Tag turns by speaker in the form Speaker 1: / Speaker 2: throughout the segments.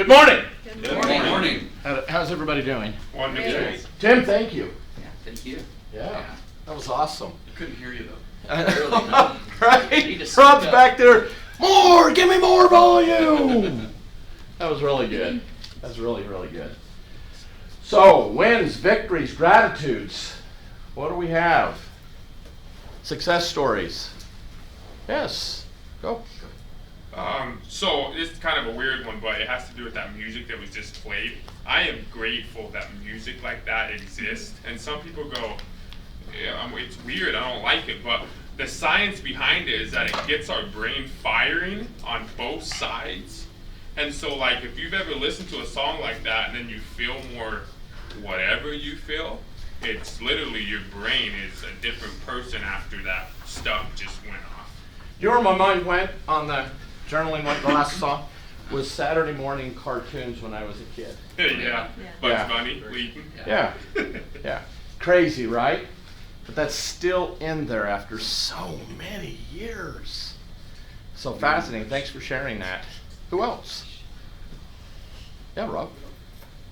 Speaker 1: morning.
Speaker 2: Good morning.
Speaker 1: How's everybody doing?
Speaker 2: Wonderful.
Speaker 1: Tim, thank you.
Speaker 3: Yeah, thank you.
Speaker 1: Yeah, that was awesome.
Speaker 2: I couldn't hear you though.
Speaker 1: Right? Rob's back there. More! Give me more volume! That was really good. That's really, really good. So, wins, victories, gratitudes. What do we have? Success stories. Yes. Go.
Speaker 4: So it's kind of a weird one, but it has to do with that music that was just played. I am grateful that music like that exists. And some people go, yeah, it's weird, I don't like it, but the science behind it is that it gets our brain firing on both sides. And so like if you've ever listened to a song like that and then you feel more whatever you feel, it's literally your brain is a different person after that stuff just went off.
Speaker 1: You know where my mind went on the journaling went, the last song? Was Saturday morning cartoons when I was a kid.
Speaker 4: Yeah. Bugs Bunny, Wheaton.
Speaker 1: Yeah. Yeah. Crazy, right? But that's still in there after so many years. So fascinating. Thanks for sharing that. Who else? Yeah, Rob.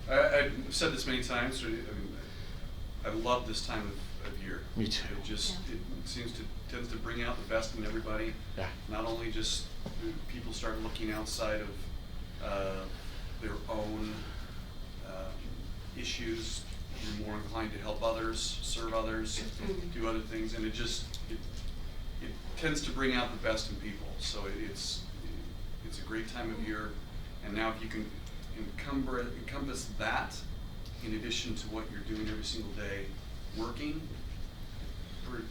Speaker 2: I've said this many times. I love this time of year.
Speaker 1: Me too.
Speaker 2: It tends to bring out the best in everybody.
Speaker 1: Yeah.
Speaker 2: Not only just people start looking outside of their own issues. You're more inclined to help others, serve others, do other things, and it tends to bring out the best in people. So it's a great time of year, and now if you can encompass that in addition to what you're doing every single day, working,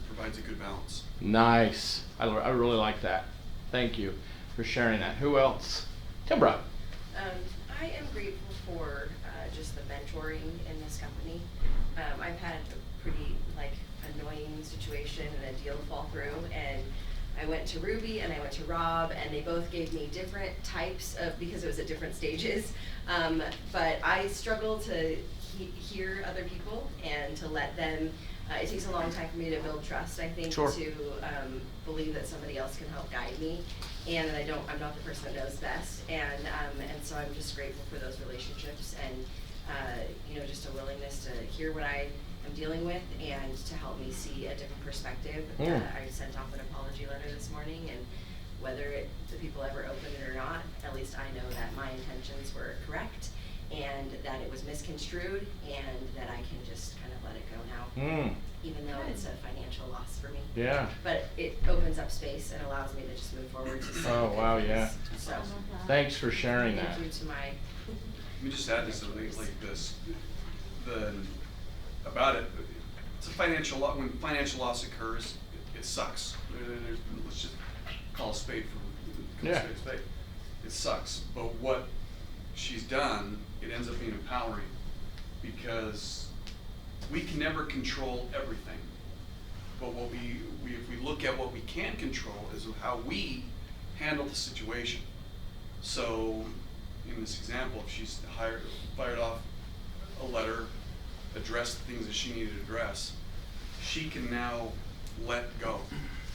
Speaker 2: provides a good balance.
Speaker 1: Nice. I really like that. Thank you for sharing that. Who else? Kimbra.
Speaker 5: I am grateful for just the mentoring in this company. I've had a pretty annoying situation and a deal fall through, and I went to Ruby and I went to Rob, and they both gave me different types of, because it was at different stages, but I struggle to hear other people and to let them, it takes a long time for me to build trust, I think,
Speaker 1: Sure.
Speaker 5: to believe that somebody else can help guide me, and that I'm not the person that knows best, and so I'm just grateful for those relationships, and just a willingness to hear what I am dealing with and to help me see a different perspective. I sent off an apology letter this morning, and whether the people ever open it or not, at least I know that my intentions were correct and that it was misconstrued, and that I can just kind of let it go now, even though it's a financial loss for me.
Speaker 1: Yeah.
Speaker 5: But it opens up space and allows me to just move forward to
Speaker 1: Oh, wow, yeah.
Speaker 5: So
Speaker 1: Thanks for sharing that.
Speaker 5: thank you to my
Speaker 2: Let me just add to something like this. About it, it's a financial loss. When financial loss occurs, it sucks. Let's just call a spade for a spade. It sucks. But what she's done, it ends up being empowering, because we can never control everything. But if we look at what we can control, is how we handle the situation. So, in this example, if she's fired off a letter, addressed the things that she needed to address, she can now let go.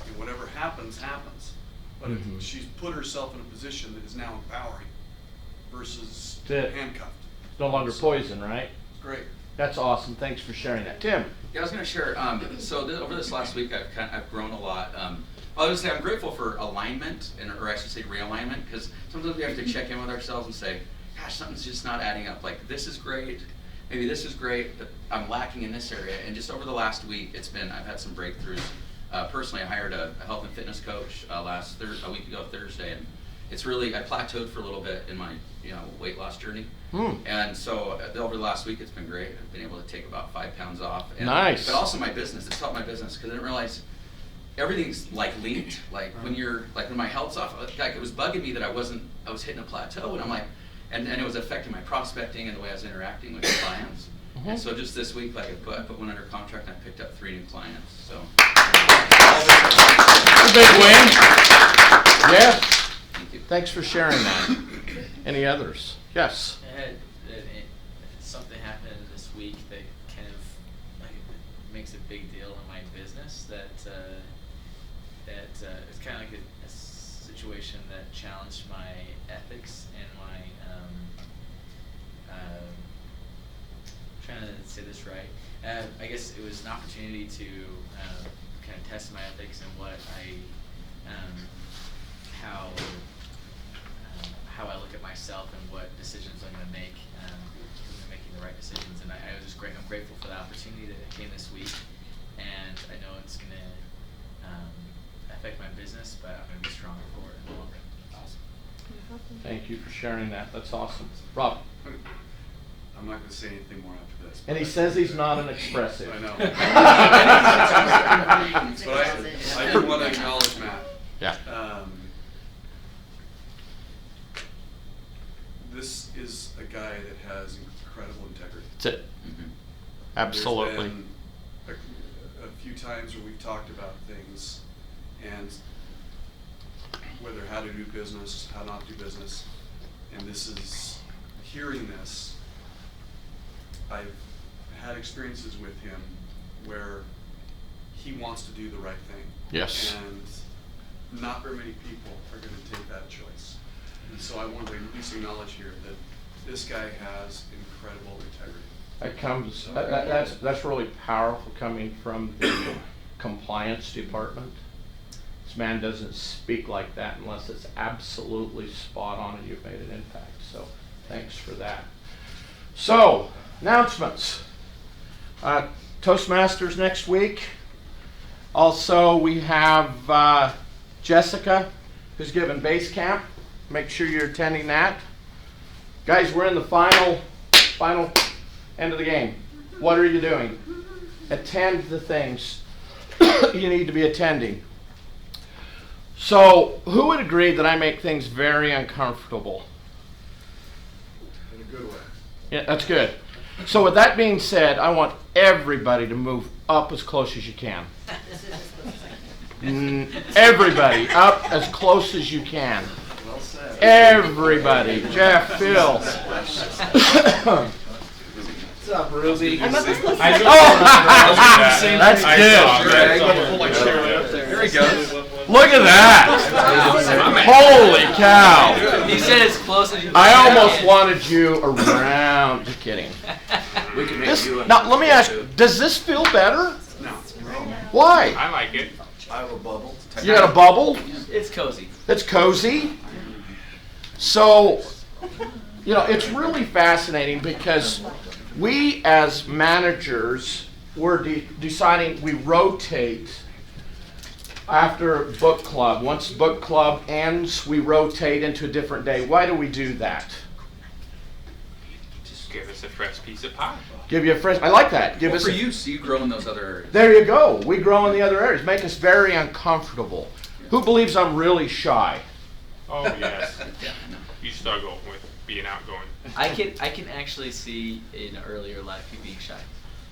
Speaker 2: And whatever happens, happens. But she's put herself in a position that is now empowering versus handcuffed.
Speaker 1: It's no longer poison, right?
Speaker 2: It's great.
Speaker 1: That's awesome. Thanks for sharing that. Tim.
Speaker 3: Yeah, I was going to share. Over this last week, I've grown a lot. I was going to say I'm grateful for alignment, or I should say realignment, because sometimes we have to check in with ourselves and say, "Gosh, something's just not adding up. Like this is great, maybe this is great, but I'm lacking in this area." And just over the last week, I've had some breakthroughs. Personally, I hired a health and fitness coach a week ago Thursday, and it's really, I plateaued for a little bit in my weight loss journey. And so over the last week, it's been great. I've been able to take about 5 pounds off. And,
Speaker 1: nice.
Speaker 3: But also my business. It's helped my business because I didn't realize everything's linked. When my health's off, it was bugging me that I was hitting a plateau, and I'm like, and it was affecting my prospecting and the way I was interacting with clients. And so just this week, I put one under contract and I picked up 3 new clients. So
Speaker 1: a big win. Yeah.
Speaker 3: Thank you.
Speaker 1: Thanks for sharing that. Any others? Yes.
Speaker 6: Something happened this week that kind of makes a big deal in my business. That it's kind of like a situation that challenged my ethics and my just right. I guess it was an opportunity to kind of test my ethics and what how I look at myself and what decisions I'm going to make, making the right decisions. And I was just I'm grateful for the opportunity that came this week, and I know it's going to affect my business, but I'm going to be stronger for it in the long run. Awesome.
Speaker 1: Thank you for sharing that. That's awesome. Rob.
Speaker 2: I'm not gonna say anything more after this.
Speaker 1: And he says he's not an expressive.
Speaker 2: I know. But I do want to acknowledge Matt.
Speaker 1: Yeah.
Speaker 2: This is a guy that has incredible integrity.
Speaker 1: That's it.
Speaker 3: Mhm.
Speaker 1: Absolutely.
Speaker 2: There's been a few times where we've talked about things and whether how to do business, how not to do business, and this is hearing this. I've had experiences with him where he wants to do the right thing.
Speaker 1: Yes.
Speaker 2: And not very many people are going to take that choice. And so I want to at least acknowledge here that this guy has incredible integrity.
Speaker 1: That comes. That's really powerful coming from the compliance department. This man doesn't speak like that unless it's absolutely spot on and you've made an impact. So thanks for that. So announcements. Toastmasters next week. Also, we have Jessica, who's giving base camp. Make sure you're attending that. Guys, we're in the final end of the game. What are you doing? Attend the things you need to be attending. So, who would agree that I make things very uncomfortable?
Speaker 2: In a good way.
Speaker 1: Yeah, that's good. So with that being said, I want everybody to move up as close as you can. Everybody up as close as you can.
Speaker 2: Well said.
Speaker 1: Everybody. Jeff, Phil.
Speaker 6: What's up, Ruby?
Speaker 5: I'm up as close as
Speaker 1: I
Speaker 5: I
Speaker 1: know.
Speaker 5: can.
Speaker 1: That's
Speaker 2: There he goes.
Speaker 1: Look at that. Holy cow.
Speaker 6: He said as close as you can.
Speaker 1: I almost wanted you around. Just kidding.
Speaker 3: We can make
Speaker 1: This,
Speaker 3: you
Speaker 1: now, let me ask you, does this feel better?
Speaker 2: No.
Speaker 1: Why?
Speaker 4: I like it.
Speaker 2: I have a bubble.
Speaker 1: You got a bubble?
Speaker 6: It's cozy.
Speaker 1: It's cozy. So, it's really fascinating because we as managers, we're deciding we rotate after book club. Once book club ends, we rotate into a different day. Why do we do that?
Speaker 4: Just give us a fresh piece of pie.
Speaker 1: Give you a fresh, I like that. Give
Speaker 3: Well,
Speaker 1: us
Speaker 3: for
Speaker 1: a,
Speaker 3: you, so you grow in those other areas.
Speaker 1: There you go. We grow in the other areas. Make us very uncomfortable. Who believes I'm really shy?
Speaker 4: Oh yes.
Speaker 3: Yeah, I know.
Speaker 4: You struggle with being outgoing.
Speaker 6: I can actually see in earlier life you being shy.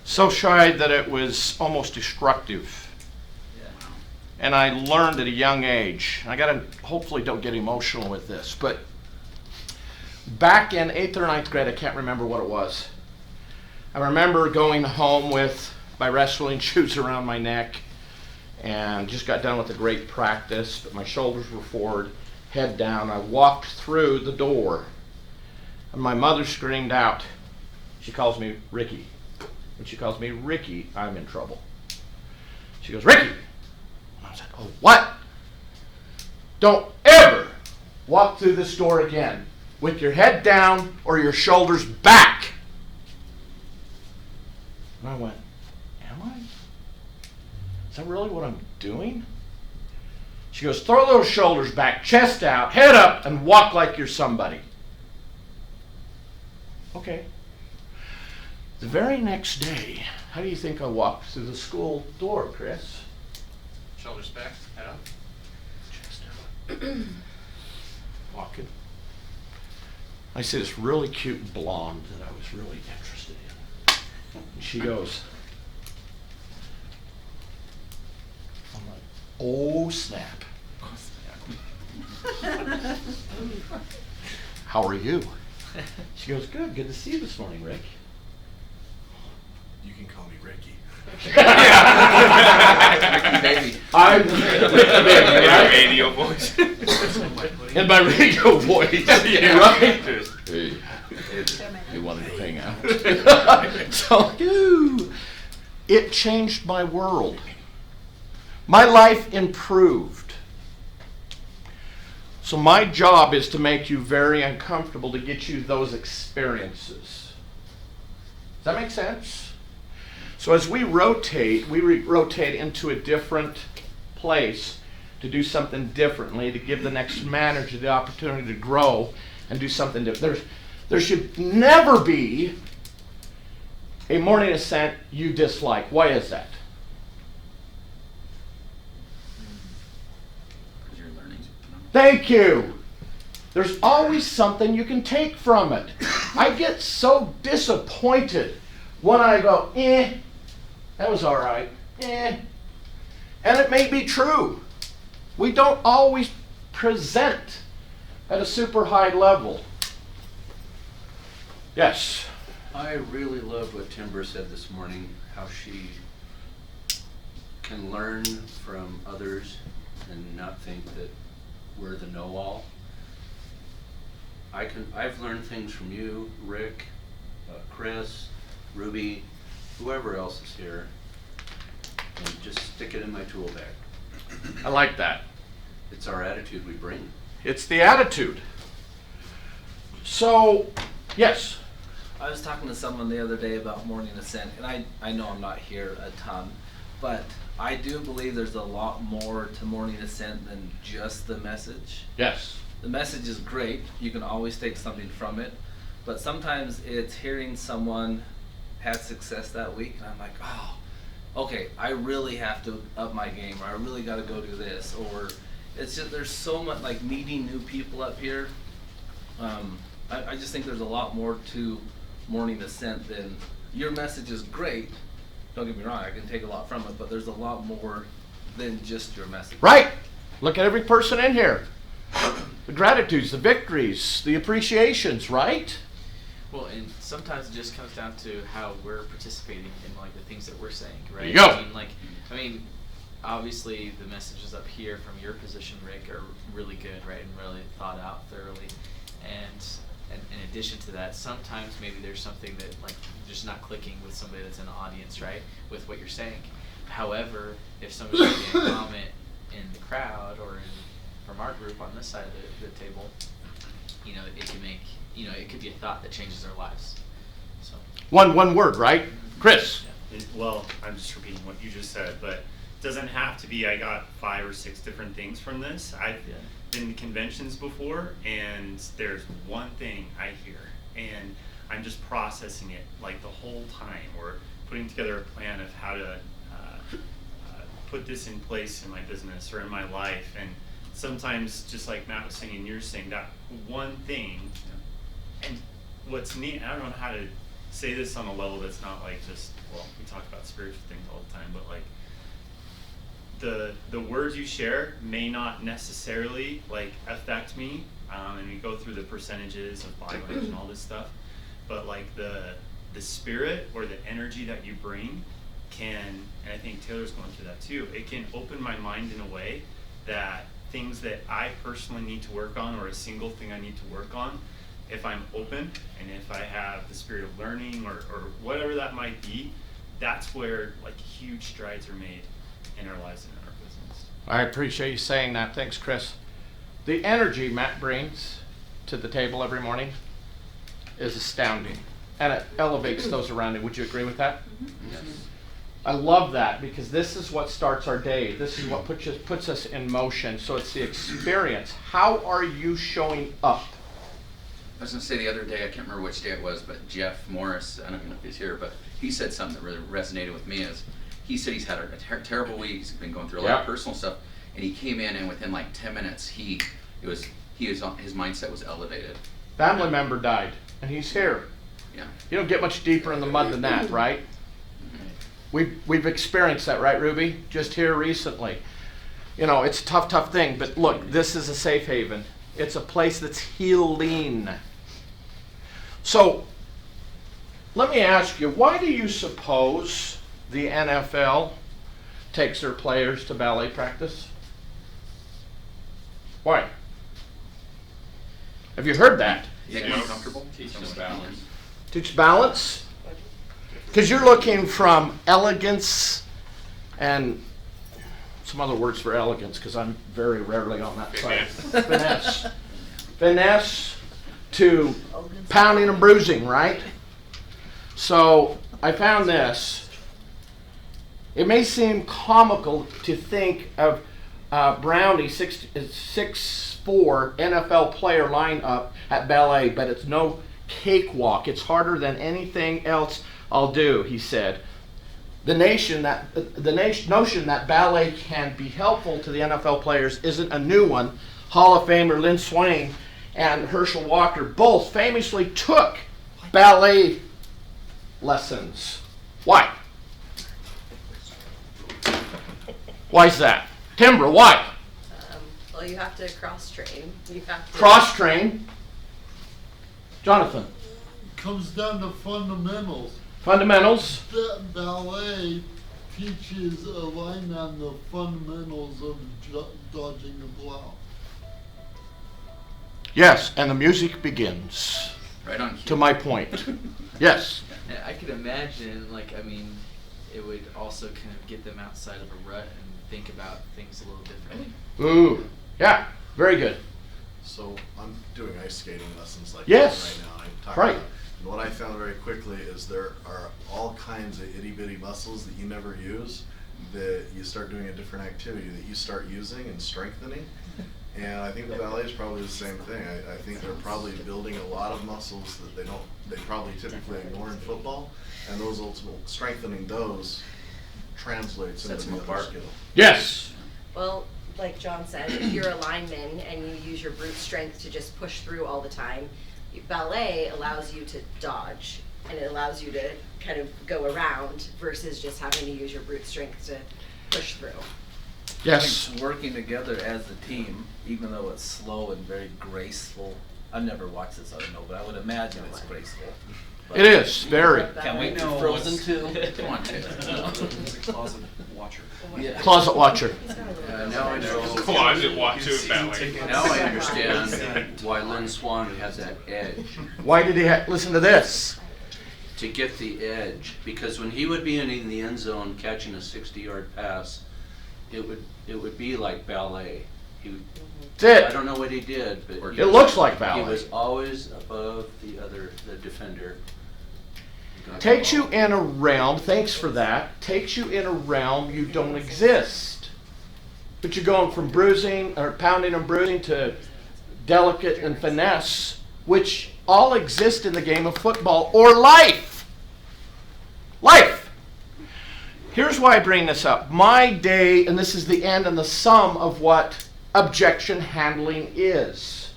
Speaker 1: So shy that it was almost destructive.
Speaker 6: Yeah.
Speaker 1: And I learned at a young age. I gotta, hopefully don't get emotional with this, but back in 8th or 9th grade, I can't remember what it was. I remember going home with my wrestling shoes around my neck and just got done with a great practice, but my shoulders were forward, head down. I walked through the door and my mother screamed out. She calls me Ricky. When she calls me Ricky, I'm in trouble. She goes, Ricky! And I said, oh, what? Don't ever walk through this door again with your head down or your shoulders back. And I went, am I? Is that really what I'm doing? She goes, throw those shoulders back, chest out, head up, and walk like you're somebody. Okay. The very next day, how do you think I walked through the school door, Chris?
Speaker 3: Shoulders back, head up.
Speaker 1: Chest out. Walking. I see this really cute blonde that I was really interested in. And she goes, I'm like, oh snap. How are you? She goes, good to see you this morning, Rick.
Speaker 2: You can call me Ricky.
Speaker 3: Baby.
Speaker 1: I'm the baby, right?
Speaker 4: Radio voice.
Speaker 1: In my radio voice,
Speaker 4: Yeah.
Speaker 1: right? Hey, he wanted to hang out. So, it changed my world. My life improved. So my job is to make you very uncomfortable to get you those experiences. Does that make sense? So as we rotate into a different place to do something differently, to give the next manager the opportunity to grow and do something different. There should never be a morning ascent you dislike. Why is that?
Speaker 3: Because you're learning.
Speaker 1: Thank you. There's always something you can take from it. I get so disappointed when I go, that was all right, And it may be true. We don't always present at a super high level. Yes.
Speaker 7: I really love what Timber said this morning, how she can learn from others and not think that we're the know-all. I've learned things from you, Rick, Chris, Ruby, whoever else is here, and just stick it in my tool bag.
Speaker 1: I like that.
Speaker 7: It's our attitude we bring.
Speaker 1: It's the attitude. So, yes.
Speaker 8: I was talking to someone the other day about Morning Ascent, and I know I'm not here a ton, but I do believe there's a lot more to Morning Ascent than just the message.
Speaker 1: Yes.
Speaker 8: The message is great. You can always take something from it, but sometimes it's hearing someone had success that week, and I'm like, oh, okay, I really have to up my game, or I really got to go do this, or it's just, there's so much, like meeting new people up here. I just think there's a lot more to Morning Ascent than your message is great. Don't get me wrong, I can take a lot from it, but there's a lot more than just your message.
Speaker 1: Right. Look at every person in here. The gratitudes, the victories, the appreciations, right?
Speaker 6: Well, and sometimes it just comes down to how we're participating in like the things that we're saying, right?
Speaker 1: There you go.
Speaker 6: I mean, obviously the messages up here from your position, Rick, are really good, right, and really thought out thoroughly. And in addition to that, sometimes maybe there's something that like just not clicking with somebody that's in the audience, right, with what you're saying. However, if somebody's making a comment in the crowd or from our group on this side of the table, you know, it can make, you know, it could be a thought that changes their lives. So
Speaker 1: One word, right? Chris.
Speaker 9: Well, I'm just repeating what you just said, but it doesn't have to be I got 5 or 6 different things from this. I've been to conventions before, and there's one thing I hear, and I'm just processing it like the whole time, or putting together a plan of how to put this in place in my business or in my life. And sometimes, just like Matt was saying and you're saying, that one thing, and what's neat, I don't know how to say this on a level that's not like just, well, we talk about spiritual things all the time, but like the words you share may not necessarily like affect me, and we go through the percentages of body language and all this stuff, but like the spirit or the energy that you bring can, and I think Taylor's going through that too, it can open my mind in a way that things that I personally need to work on, or a single thing I need to work on, if I'm open and if I have the spirit of learning or whatever that might be, that's where like huge strides are made in our lives and in our business.
Speaker 1: I appreciate you saying that. Thanks, Chris. The energy Matt brings to the table every morning is astounding, and it elevates those around him. Would you agree with that?
Speaker 7: Yes.
Speaker 1: I love that, because this is what starts our day. This is what puts us in motion. So it's the experience. How are you showing up?
Speaker 3: I was going to say the other day, I can't remember which day it was, but Jeff Morris, I don't know if he's here, but he said something that really resonated with me. Is he said he's had a terrible week. He's been going through a lot of personal stuff, and he came in, and within like 10 minutes, his mindset was elevated.
Speaker 1: Family member died, and he's here.
Speaker 3: Yeah.
Speaker 1: You don't get much deeper in the mud than that, right? We've experienced that, right, Ruby? Just here recently. You know, it's a tough thing, but look, this is a safe haven. It's a place that's healing. So, let me ask you, why do you suppose the NFL takes their players to ballet practice? Why? Have you heard that?
Speaker 3: Make them comfortable.
Speaker 4: Teach them balance.
Speaker 1: Teach balance? Because you're looking from elegance and some other words for elegance, because I'm very rarely on that side. Finesse. Finesse to pounding and bruising, right? So I found this. It may seem comical to think of Brownie 6'4" NFL player lineup at ballet, but it's no cakewalk. It's harder than anything else I'll do, he said. The notion that ballet can be helpful to the NFL players isn't a new one. Hall of Famer Lynn Swain and Herschel Walker both famously took ballet lessons. Why? Why is that? Kimbra, why?
Speaker 5: Well, you have to cross-train. You have to
Speaker 1: Cross-train. Jonathan.
Speaker 10: Comes down to fundamentals.
Speaker 1: Fundamentals.
Speaker 10: Ballet teaches a line on the fundamentals of dodging a blow.
Speaker 1: Yes, and the music begins.
Speaker 3: Right on cue.
Speaker 1: To my point. Yes.
Speaker 6: I could imagine, like, I mean, it would also kind of get them outside of a rut and think about things a little differently.
Speaker 1: Ooh. Yeah. Very good.
Speaker 11: So I'm doing ice skating lessons like
Speaker 1: Yes.
Speaker 11: that right now. I'm talking
Speaker 1: Right.
Speaker 11: about, and what I found very quickly is there are all kinds of itty bitty muscles that you never use that you start doing a different activity that you start using and strengthening. And I think the ballet is probably the same thing. I think they're probably building a lot of muscles that they probably typically ignore in football, and those ultimately strengthening those translates into the other skill.
Speaker 1: Yes.
Speaker 5: Well, like John said, if you're a lineman and you use your brute strength to just push through all the time, ballet allows you to dodge, and it allows you to kind of go around versus just having to use your brute strength to push through.
Speaker 1: Yes.
Speaker 8: I think working together as a team, even though it's slow and very graceful. I've never watched this, I don't know, but I would imagine it's graceful. But
Speaker 1: It is. Very.
Speaker 8: Can't wait to Frozen 2.
Speaker 3: Come on, Ted.
Speaker 2: Closet watcher.
Speaker 8: Yeah.
Speaker 1: Closet watcher.
Speaker 7: Now I know.
Speaker 4: Closet watcher of ballet.
Speaker 7: Now I understand why Lynn Swan has that edge.
Speaker 1: Why did he listen to this?
Speaker 7: To get the edge, because when he would be in the end zone catching a 60-yard pass, it would be like ballet. I
Speaker 1: That's it.
Speaker 7: don't know what he did, but
Speaker 1: It looks like ballet.
Speaker 7: He was always above the defender.
Speaker 1: Takes you in a realm, thanks for that, takes you in a realm you don't exist. But you're going from bruising, or pounding and bruising, to delicate and finesse, which all exist in the game of football or life. Life. Here's why I bring this up. My day, and this is the end and the sum of what objection handling is.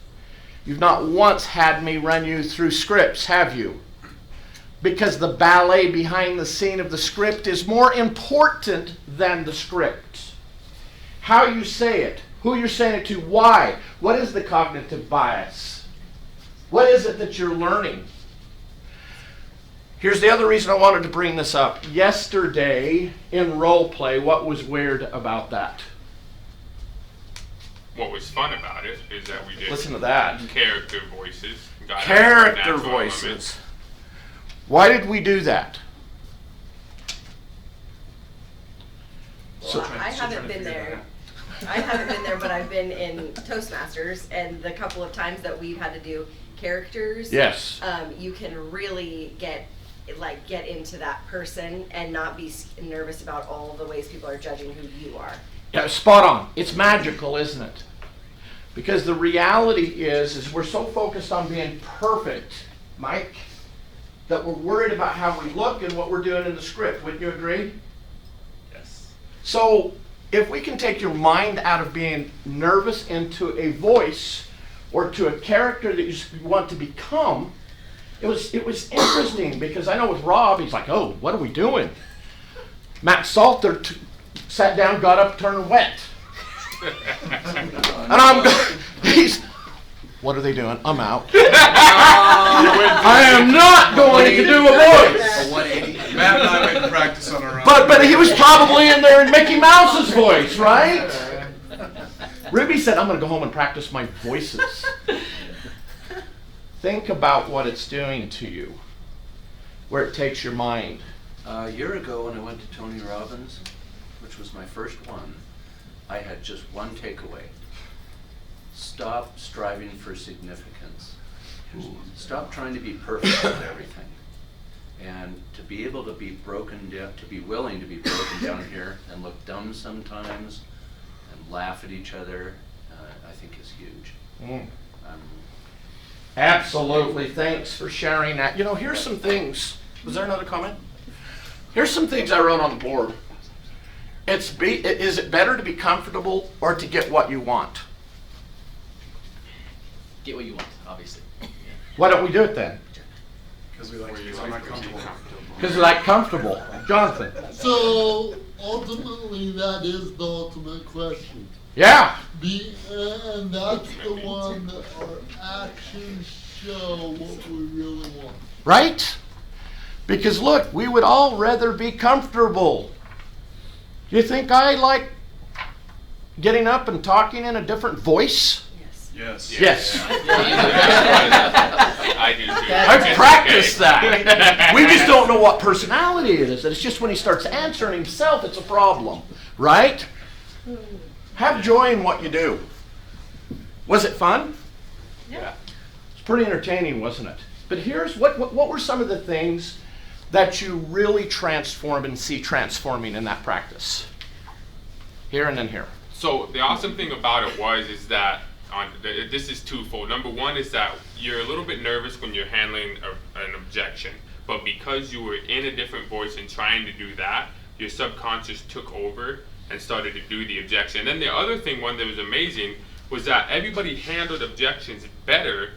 Speaker 1: You've not once had me run you through scripts, have you? Because the ballet behind the scene of the script is more important than the script. How you say it, who you're saying it to, why, what is the cognitive bias? What is it that you're learning? Here's the other reason I wanted to bring this up. Yesterday in role play, what was weird about that?
Speaker 4: What was fun about it is that we did
Speaker 1: Listen to that.
Speaker 4: character voices. got our
Speaker 1: Character
Speaker 4: natural
Speaker 1: voices.
Speaker 4: elements.
Speaker 1: Why did we do that?
Speaker 5: Well, I haven't been there. I haven't been there, but I've been in Toastmasters, and the couple of times that we've had to do characters,
Speaker 1: Yes.
Speaker 5: You can really get into that person and not be nervous about all the ways people are judging who you are.
Speaker 1: Yeah, spot on. It's magical, isn't it? Because the reality is we're so focused on being perfect, Mike, that we're worried about how we look and what we're doing in the script. Wouldn't you agree?
Speaker 9: Yes.
Speaker 1: So if we can take your mind out of being nervous into a voice or to a character that you want to become, it was interesting because I know with Rob, he's like, oh, what are we doing? Matt Salter sat down, got up, turned wet. And what are they doing? I'm out. I am not going to do a voice.
Speaker 3: 180.
Speaker 2: Matt and I went to practice on our own.
Speaker 1: But he was probably in there in Mickey Mouse's voice, right? Ruby said, I'm going to go home and practice my voices. Think about what it's doing to you, where it takes your mind.
Speaker 7: A year ago when I went to Tony Robbins, which was my first one, I had just one takeaway. Stop striving for significance. Stop trying to be perfect at everything. And to be able to be broken down, to be willing to be broken down here and look dumb sometimes and laugh at each other, I think is huge.
Speaker 1: Absolutely. Thanks for sharing that. You know, here's some things. Was there another comment? Here's some things I wrote on the board. Is it better to be comfortable or to get what you want?
Speaker 6: Get what you want, obviously. Yeah.
Speaker 1: Why don't we do it then?
Speaker 11: Because we like to be comfortable.
Speaker 1: Because we like comfortable. Jonathan.
Speaker 10: So ultimately, that is the ultimate question.
Speaker 1: Yeah.
Speaker 10: And that's the one that our actions show what we really want.
Speaker 1: Right? Because look, we would all rather be comfortable. Do you think I like getting up and talking in a different voice?
Speaker 5: Yes.
Speaker 1: Yes.
Speaker 4: I do too.
Speaker 1: I've practiced that. We just don't know what personality it is. It's just when he starts answering himself, it's a problem. Right? Have joy in what you do. Was it fun?
Speaker 5: Yeah.
Speaker 1: It's pretty entertaining, wasn't it? But here's what were some of the things that you really transform and see transforming in that practice? Here and then here.
Speaker 4: So the awesome thing about it is that this is twofold. Number one is that you're a little bit nervous when you're handling an objection, but because you were in a different voice and trying to do that, your subconscious took over and started to do the objection. And then the other thing, one that was amazing, was that everybody handled objections better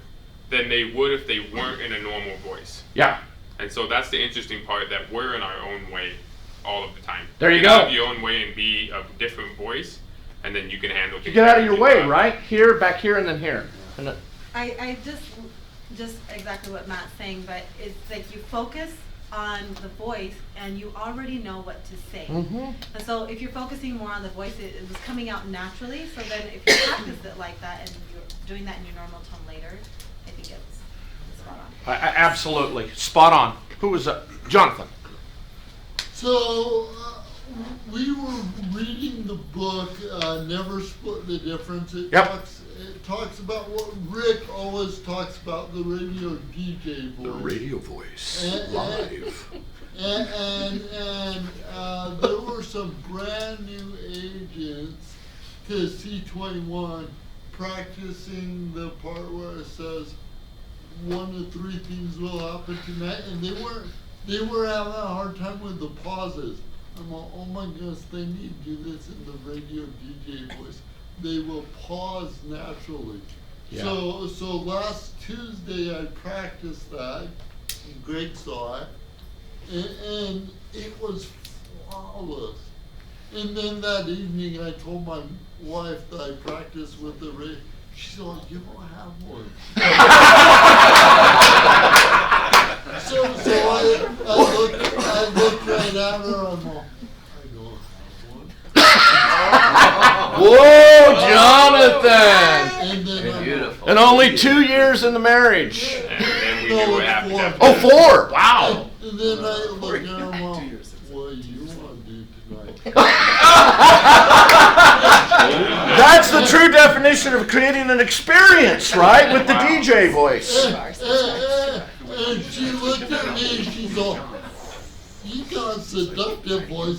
Speaker 4: than they would if they weren't in a normal voice.
Speaker 1: Yeah.
Speaker 4: And so that's the interesting part, that we're in our own way all of the time.
Speaker 1: There you
Speaker 4: get
Speaker 1: go.
Speaker 4: Out of your own way and be a different voice, and then you can handle things.
Speaker 1: You get out of your way,
Speaker 4: better.
Speaker 1: right? Here, back here, and then here. And then,
Speaker 12: I just exactly what Matt's saying, but it's like you focus on the voice and you already know what to say.
Speaker 1: Mhm.
Speaker 12: And so if you're focusing more on the voice, it was coming out naturally. So then if you practice it like that and you're doing that in your normal tone later, I think it's spot on.
Speaker 1: absolutely. Spot on. Who was that? Jonathan.
Speaker 10: So we were reading the book Never Split the Difference. It talks about what Rick always talks about, the radio DJ voice.
Speaker 1: The radio voice.
Speaker 10: Live. And there were some brand new agents to C21 practicing the part where it says 1 of 3 things will happen tonight, and they were having a hard time with the pauses. I'm like, oh my goodness, they need to do this in the radio DJ voice. They will pause naturally.
Speaker 1: Yeah.
Speaker 10: So last Tuesday I practiced that. And Greg saw it, and it was flawless. And then that evening I told my wife that I practiced with the radio. She's like, you don't have one. So I looked right at her. I'm like, I don't have one.
Speaker 1: Whoa, Jonathan!
Speaker 10: And then
Speaker 7: Beautiful.
Speaker 1: And only 2 years in the marriage.
Speaker 4: And then we
Speaker 10: No,
Speaker 4: knew what
Speaker 10: it's
Speaker 4: happened.
Speaker 1: 4.
Speaker 10: four.
Speaker 1: Oh, 4. Wow.
Speaker 10: And then I looked at her. I'm like, what do you want to do tonight?
Speaker 1: That's the true definition of creating an experience, right? With the DJ voice.
Speaker 10: And she looked at me and she's all, you got a seductive voice.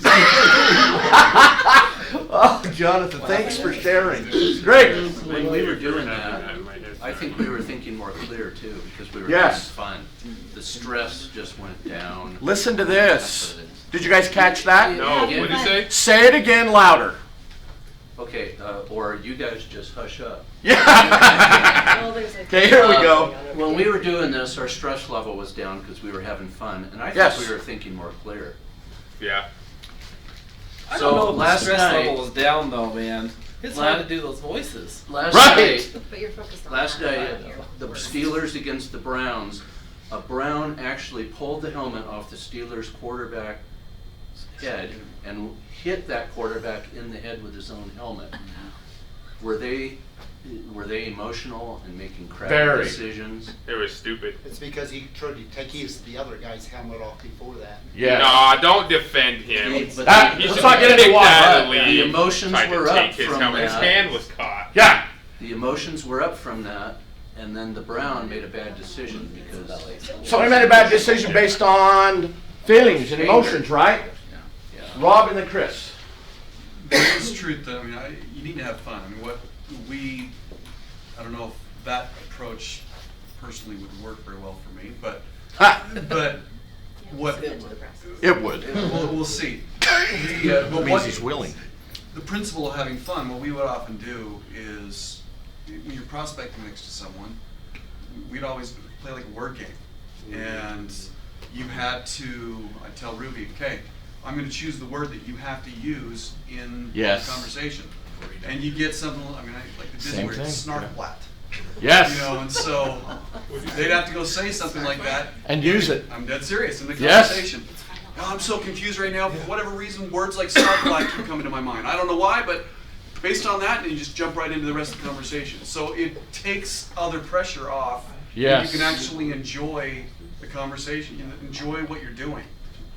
Speaker 1: Oh, Jonathan, thanks for sharing. Great.
Speaker 7: When we were doing that, I think we were thinking more clear too, because we were
Speaker 1: Yes.
Speaker 7: having fun. The stress just went down.
Speaker 1: Listen to this. Did you guys catch that?
Speaker 4: No, what did you say?
Speaker 1: Say it again louder.
Speaker 7: Okay, or you guys just hush up.
Speaker 1: Yeah.
Speaker 5: Well, there's like
Speaker 1: Okay, here we go.
Speaker 7: When we were doing this, our stress level was down because we were having fun, and I think
Speaker 1: Yes.
Speaker 7: we were thinking more clear.
Speaker 4: Yeah.
Speaker 8: I
Speaker 7: So
Speaker 8: don't know if
Speaker 7: last
Speaker 8: the stress
Speaker 7: night-
Speaker 8: level was down though, man. It's hard to do those voices.
Speaker 7: Last
Speaker 1: Right.
Speaker 7: night,
Speaker 5: But you're focused on
Speaker 7: last
Speaker 5: that.
Speaker 7: night, the Steelers against the Browns, a Brown actually pulled the helmet off the Steelers quarterback's head and hit that quarterback in the head with his own helmet. Were they emotional and making crappy
Speaker 1: Very.
Speaker 7: decisions?
Speaker 4: It was stupid.
Speaker 13: It's because he tried to take the other guy's helmet off before that.
Speaker 1: Yeah.
Speaker 4: Nah, don't defend him.
Speaker 7: But
Speaker 1: Let's
Speaker 4: He should
Speaker 1: not get into
Speaker 4: kick
Speaker 1: why.
Speaker 4: that
Speaker 1: but-
Speaker 4: lead.
Speaker 7: The emotions
Speaker 4: Tried to
Speaker 7: were up
Speaker 4: take his
Speaker 7: from
Speaker 4: helmet. His
Speaker 7: that.
Speaker 4: hand was caught.
Speaker 1: Yeah.
Speaker 7: The emotions were up from that, and then the Brown made a bad decision because.
Speaker 1: So he made a bad decision based on feelings and emotions, right?
Speaker 7: Yeah.
Speaker 1: Rob and then Chris.
Speaker 2: It's truth though, I mean, you need to have fun. I mean, I don't know if that approach personally would work very well for me, but what,
Speaker 5: Submit to the process.
Speaker 1: It would.
Speaker 2: we'll see. But
Speaker 1: Means he's willing.
Speaker 2: The principle of having fun, what we would often do is, when you're prospecting next to someone, we'd always play like a word game. And you had to, I'd tell Ruby, okay, I'm gonna choose the word that you have to use in
Speaker 1: Yes.
Speaker 2: the conversation. And you get something, I mean, like the Disney
Speaker 1: Same
Speaker 2: word,
Speaker 1: thing,
Speaker 2: snarkblat.
Speaker 1: Yes.
Speaker 2: You know, and so they'd have to go say something like that.
Speaker 1: And use it.
Speaker 2: I'm dead serious in the
Speaker 1: Yes.
Speaker 2: conversation. Oh, I'm so confused right now. For whatever reason, words like snarkblat keep coming to my mind. I don't know why, but based on that, you just jump right into the rest of the conversation. So it takes other pressure off.
Speaker 1: Yes.
Speaker 2: And you can actually enjoy the conversation. You enjoy what you're doing.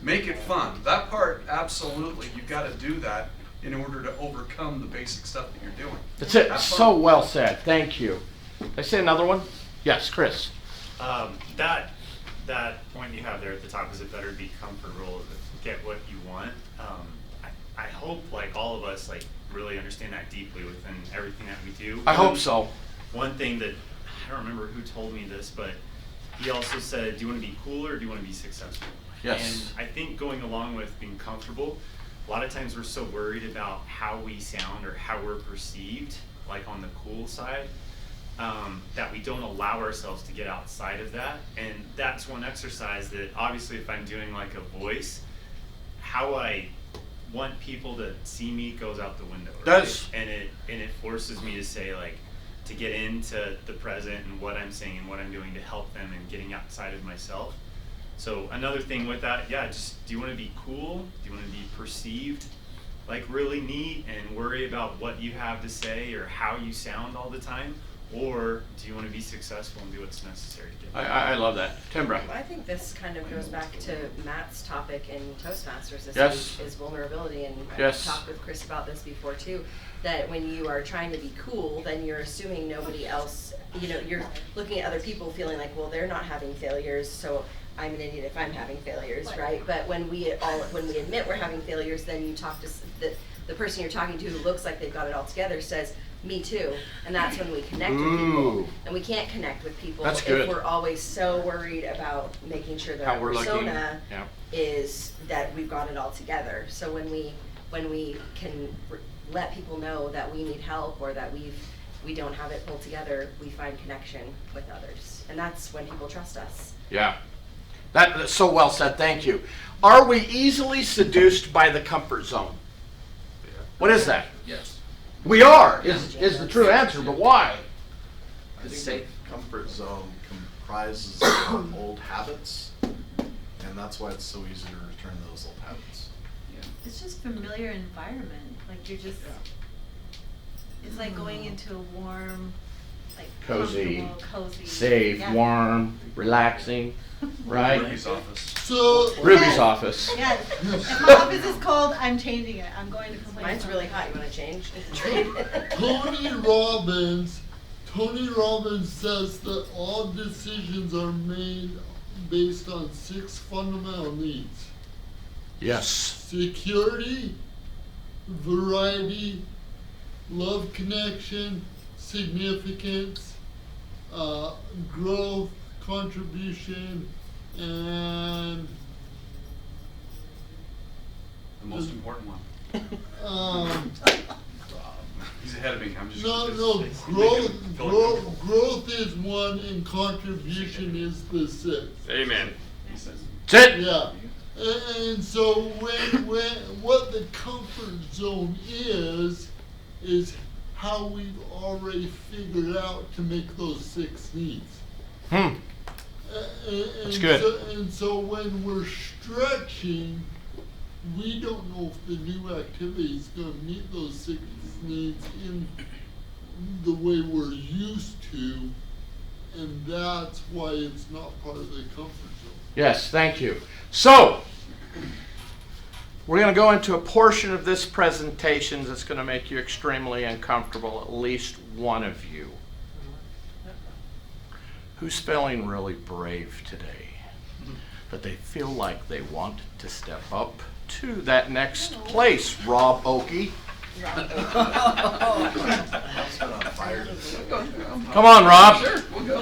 Speaker 2: Make it fun. That part, absolutely. You've got to do that in order to overcome the basic stuff that you're doing.
Speaker 1: That's it.
Speaker 2: Have fun.
Speaker 1: So well said. Thank you. Did I say another one? Yes, Chris.
Speaker 9: That point you have there at the top, is it better to be comfortable to get what you want? I hope like all of us like really understand that deeply within everything that we do.
Speaker 1: I hope so.
Speaker 9: One thing that, I don't remember who told me this, but he also said, do you want to be cool or do you want to be successful?
Speaker 1: Yes.
Speaker 9: And I think going along with being comfortable, a lot of times we're so worried about how we sound or how we're perceived, like on the cool side, that we don't allow ourselves to get outside of that. And that's one exercise that obviously if I'm doing like a voice, how I want people to see me goes out the window. Right?
Speaker 1: Does.
Speaker 9: And it forces me to say like, to get into the present and what I'm saying and what I'm doing to help them and getting outside of myself. So another thing with that, yeah, just do you want to be cool? Do you want to be perceived like really neat and worry about what you have to say or how you sound all the time? Or do you want to be successful and do what's necessary to get there?
Speaker 1: I love that. Timbra.
Speaker 5: I think this kind of goes back to Matt's topic in Toastmasters this
Speaker 1: Yes.
Speaker 5: week, is vulnerability, and
Speaker 1: Yes.
Speaker 5: I've talked with Chris about this before too, that when you are trying to be cool, then you're assuming nobody else, you're looking at other people feeling like, well, they're not having failures, so I'm an idiot if I'm having failures, right? But when we admit we're having failures, then you talk to the person you're talking to who looks like they've got it all together says, me too, and that's when we connect with people.
Speaker 1: Ooh.
Speaker 5: And we can't connect with people
Speaker 1: That's
Speaker 5: if
Speaker 1: good.
Speaker 5: we're always so worried about making sure that
Speaker 1: How
Speaker 5: our
Speaker 1: we're looking.
Speaker 5: persona
Speaker 1: Yeah.
Speaker 5: is that we've got it all together. So when we can let people know that we need help or that we don't have it pulled together, we find connection with others, and that's when people trust us.
Speaker 1: Yeah. That's so well said. Thank you. Are we easily seduced by the comfort zone? What is that?
Speaker 8: Yes.
Speaker 1: We are, is the true answer, but why?
Speaker 11: I think
Speaker 8: Safe.
Speaker 11: the comfort zone comprises of old habits, and that's why it's so easy to return to those old habits.
Speaker 12: It's just familiar environment, like you're just, it's like going into a warm, like
Speaker 1: Cozy,
Speaker 12: comfortable, cozy.
Speaker 1: safe,
Speaker 12: yeah.
Speaker 1: warm, relaxing, right?
Speaker 2: Ruby's office.
Speaker 10: So,
Speaker 1: Ruby's
Speaker 12: Yes.
Speaker 1: office.
Speaker 12: Yes, if my office is cold, I'm changing it, I'm going to complain.
Speaker 5: Mine's really hot. You want to change?
Speaker 10: Tony Robbins says that all decisions are made based on 6 fundamental needs:
Speaker 1: Yes.
Speaker 10: security, variety, love, connection, significance, growth, contribution, and
Speaker 2: The most important one.
Speaker 10: um,
Speaker 2: He's ahead of me. I'm just.
Speaker 10: no,
Speaker 2: just
Speaker 10: growth,
Speaker 2: making him feel like-
Speaker 10: growth is 1 and contribution is the 6th.
Speaker 4: Amen.
Speaker 2: He says,
Speaker 1: That's it.
Speaker 10: Yeah, and so when what the comfort zone is how we've already figured out to make those 6 needs.
Speaker 1: Hmm.
Speaker 10: That's
Speaker 1: good.
Speaker 10: And so when we're stretching, we don't know if the new activity is going to meet those 6 needs the way we're used to, and that's why it's not part of the comfort zone.
Speaker 1: Yes, thank you. So, we're going to go into a portion of this presentation that's going to make you extremely uncomfortable, at least one of you. Who's feeling really brave today? That they feel like they want to step up to that next place, Rob Oakey. Come on, Rob. Sure, we'll go.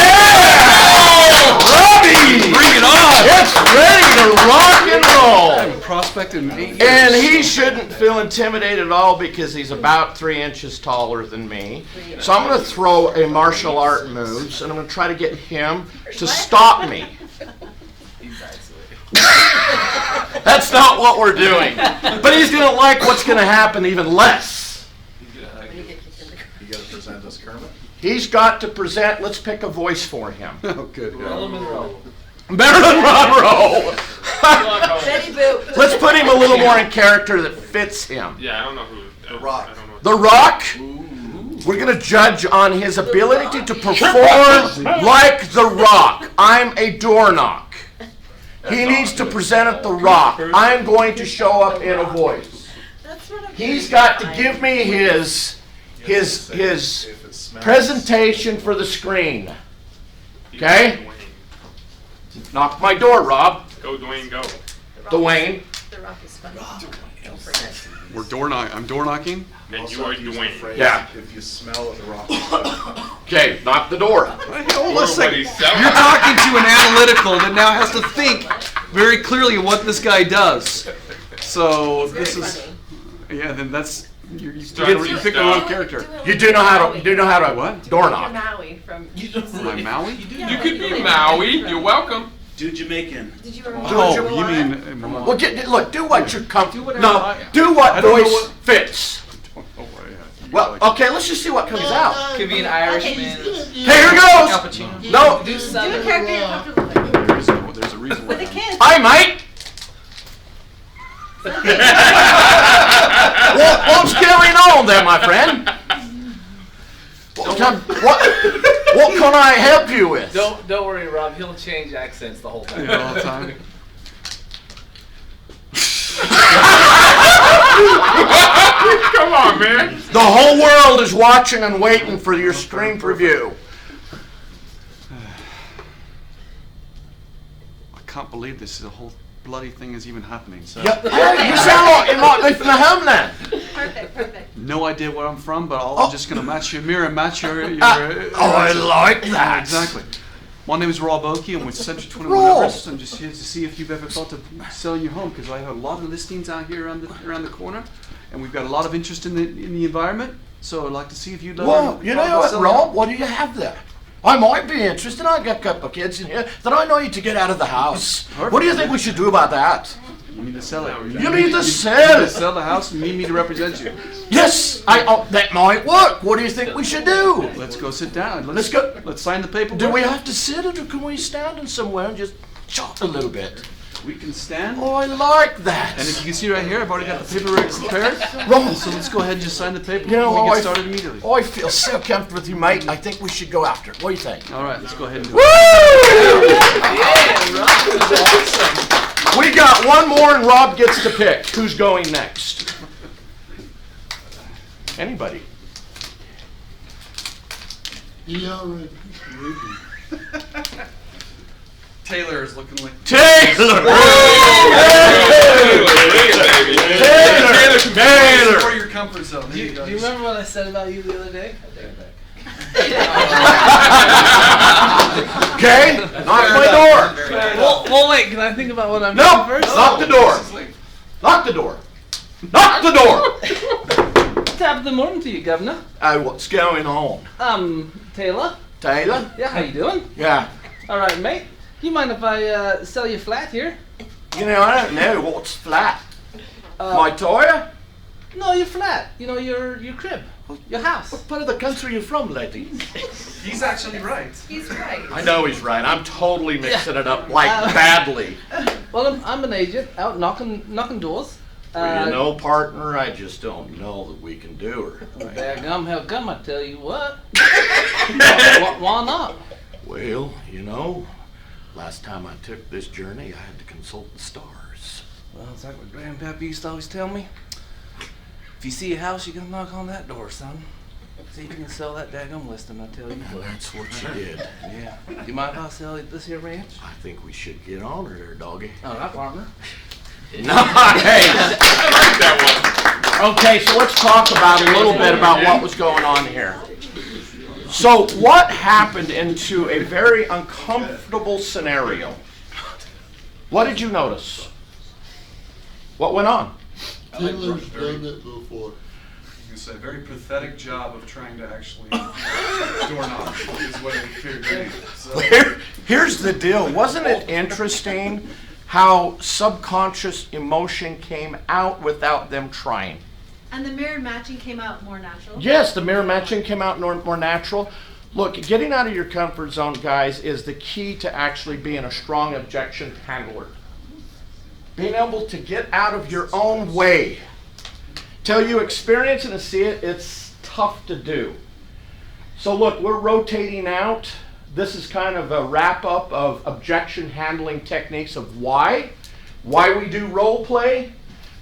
Speaker 1: Yeah! Robbie! Bring it on! It's ready to rock and roll!
Speaker 2: I haven't prospected in 8 years.
Speaker 1: And he shouldn't feel intimidated at all because he's about 3 inches taller than me. So I'm going to throw a martial art moves, and I'm going to try to get him to stop me. That's not what we're doing. But he's going to like what's going to happen even less.
Speaker 11: You gotta present us Kermit.
Speaker 1: He's got to present, let's pick a voice for him.
Speaker 2: Oh, good.
Speaker 8: Marilyn Monroe.
Speaker 1: Marilyn Monroe!
Speaker 5: Betty Boop.
Speaker 1: Let's put him a little more in character that fits him.
Speaker 4: Yeah, I don't know who.
Speaker 11: The Rock.
Speaker 4: I don't know.
Speaker 1: The Rock? We're going to judge on his ability to perform like The Rock. I'm a door knock. He needs to present at The Rock. I'm going to show up in a voice. He's got to give me his presentation for the screen. Okay? Knock my door, Rob.
Speaker 4: Go, Dwayne, go.
Speaker 1: Dwayne.
Speaker 5: The Rock is funny.
Speaker 2: I'm door knocking.
Speaker 4: And you are Dwayne.
Speaker 1: Yeah.
Speaker 11: If you smell The Rock.
Speaker 1: Okay, knock the door.
Speaker 2: Hold
Speaker 4: Or
Speaker 2: on a
Speaker 4: what
Speaker 2: second.
Speaker 4: he's selling.
Speaker 2: You're talking to an analytical that now has to think very clearly what this guy does. So this is, yeah. Then that's you pick the wrong character.
Speaker 1: You do know how to
Speaker 2: What?
Speaker 1: door
Speaker 5: You're
Speaker 1: knock.
Speaker 5: Maui from.
Speaker 2: My Maui?
Speaker 4: You could be Maui. You're welcome.
Speaker 13: Do Jamaican.
Speaker 5: Did you ever?
Speaker 2: Oh, you mean?
Speaker 1: Well, look, do what you're comfortable. No,
Speaker 2: I-
Speaker 1: do what
Speaker 2: I don't know
Speaker 1: voice
Speaker 2: what-
Speaker 1: fits. Well, okay, let's just see what comes out.
Speaker 8: Could be an Irishman.
Speaker 1: Hey, here goes.
Speaker 8: Al Pacino.
Speaker 1: No,
Speaker 8: Do
Speaker 12: Do a
Speaker 8: Southern.
Speaker 12: character you're comfortable with.
Speaker 2: There's a reason
Speaker 12: For
Speaker 2: why.
Speaker 12: the kids.
Speaker 1: hi, mate. What's going on there, my friend? What can I help you with?
Speaker 8: Don't worry, Rob. He'll change accents the whole time.
Speaker 2: Yeah, all the time.
Speaker 4: Come on, man.
Speaker 1: The whole world is watching and waiting for your screen preview.
Speaker 2: I can't believe this. The whole bloody thing is even happening. So
Speaker 1: Yeah, you sound like you might be from the homeland.
Speaker 12: Perfect.
Speaker 2: no idea where I'm from, but I'm just gonna match your mirror, match your.
Speaker 1: I like that.
Speaker 2: Exactly. My name is Rob Oakey. I'm with Century 21
Speaker 1: Rob.
Speaker 2: Everest. I'm just here to see if you've ever thought of selling your home, because I have a lot of listings out here around the corner, and we've got a lot of interest in the environment. So I'd like to see if you'd.
Speaker 1: Well, you know what, Rob? What do you have there? I might be interested. I got a couple of kids in here that I need to get out of the house. What do you think we should do about that?
Speaker 2: You need to sell it.
Speaker 1: You need to
Speaker 2: You
Speaker 1: sell
Speaker 2: need to
Speaker 1: it.
Speaker 2: sell the house and need me to represent you.
Speaker 1: Yes, that might work. What do you think we should do?
Speaker 2: Let's go sit down.
Speaker 1: Let's go.
Speaker 2: Let's sign the paperwork.
Speaker 1: Do we have to sit or can we stand in somewhere and just chat a little bit?
Speaker 2: We can stand.
Speaker 1: Oh, I like that.
Speaker 2: And if you can see right here, I've already got the paperwork prepared.
Speaker 1: Rob,
Speaker 2: So let's go ahead and just sign the paperwork.
Speaker 1: you know,
Speaker 2: and we
Speaker 1: I
Speaker 2: get started immediately.
Speaker 1: I feel so comfortable with you, mate. I think we should go after it. What do you think?
Speaker 2: All right, let's go ahead and do
Speaker 1: Woo!
Speaker 2: it.
Speaker 1: We got one more and Rob gets to pick. Who's going next? Anybody?
Speaker 10: Yeah, right.
Speaker 2: Taylor is looking like.
Speaker 1: Taylor! Taylor!
Speaker 2: For your comfort zone.
Speaker 8: Do you remember what I said about you the other day? I take it back.
Speaker 1: Okay, knock my door.
Speaker 8: Well, wait. Can I think about what I'm
Speaker 1: No,
Speaker 8: doing first?
Speaker 1: knock the door. Knock the door. Knock the door.
Speaker 8: Top of the morning to you, Governor.
Speaker 1: What's going on?
Speaker 8: Taylor.
Speaker 1: Taylor?
Speaker 8: Yeah, how you doing?
Speaker 1: Yeah.
Speaker 8: All right, mate. You mind if I sell you flat here?
Speaker 1: You know, I don't know what's flat. My Toya?
Speaker 8: No, your flat. You know, your crib, your house.
Speaker 1: What part of the country are you from, lady?
Speaker 2: He's actually right.
Speaker 5: He's right.
Speaker 1: I know he's right. I'm totally mixing it up like badly.
Speaker 8: Well, I'm an agent out knocking doors.
Speaker 1: Well, you know, partner, I just don't know that we can do her.
Speaker 8: Dadgum, how come I tell you what? Why not?
Speaker 1: Well, you know, last time I took this journey, I had to consult the stars.
Speaker 8: Well, it's like what Grandpappy used to always tell me. If you see a house, you gotta knock on that door, son. See if you can sell that daggum listing, I tell you.
Speaker 1: Well, that's what you did.
Speaker 8: Yeah. Do you mind if I sell this here ranch?
Speaker 1: I think we should get on her there, doggy.
Speaker 8: Oh, not partner.
Speaker 1: Nice! Okay, so let's talk about a little bit about what was going on here. So what happened into a very uncomfortable scenario? What did you notice? What went on?
Speaker 10: Taylor's done it before.
Speaker 2: You say, a very pathetic job of trying to actually door knock is what it appeared to me. So,
Speaker 1: Here's the deal. Wasn't it interesting how subconscious emotion came out without them trying?
Speaker 12: And the mirror matching came out more natural.
Speaker 1: Yes, the mirror matching came out more natural. Look, getting out of your comfort zone, guys, is the key to actually being a strong objection handler. Being able to get out of your own way. Till you experience it and see it, it's tough to do. So look, we're rotating out. This is kind of a wrap-up of objection handling techniques of why we do role play.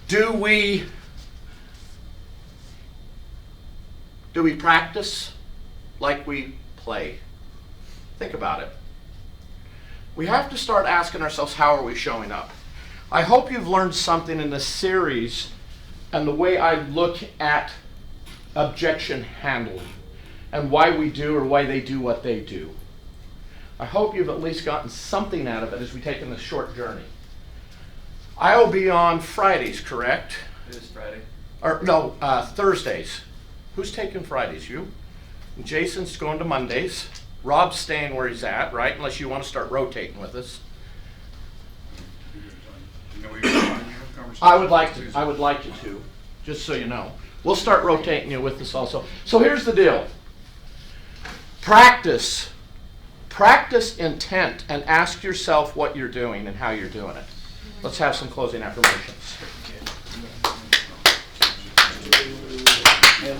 Speaker 1: Do we practice like we play? Think about it. We have to start asking ourselves, how are we showing up? I hope you've learned something in this series and the way I look at objection handling and why we do or why they do what they do. I hope you've at least gotten something out of it as we take in this short journey. I will be on Fridays, correct?
Speaker 2: it is Friday.
Speaker 1: Or no, Thursdays. Who's taking Fridays? You? Jason's going to Mondays. Rob's staying where he's at, right? Unless you want to start rotating with us.
Speaker 2: You know, we have conversations
Speaker 1: I would like you to, just so you know. We'll start rotating you with us also. So here's the deal. Practice intent and ask yourself what you're doing and how you're doing it. Let's have some closing affirmations.
Speaker 2: That's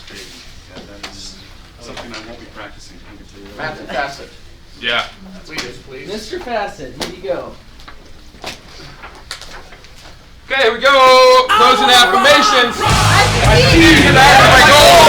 Speaker 2: great. Yeah, that's something I won't be practicing. I can tell you that.
Speaker 1: Matthew Fassett.
Speaker 4: Yeah.
Speaker 1: Lead us, please.
Speaker 8: Mr. Fassett, here you go.
Speaker 4: Okay, here we go. Closing affirmations. I see you. That's my goal.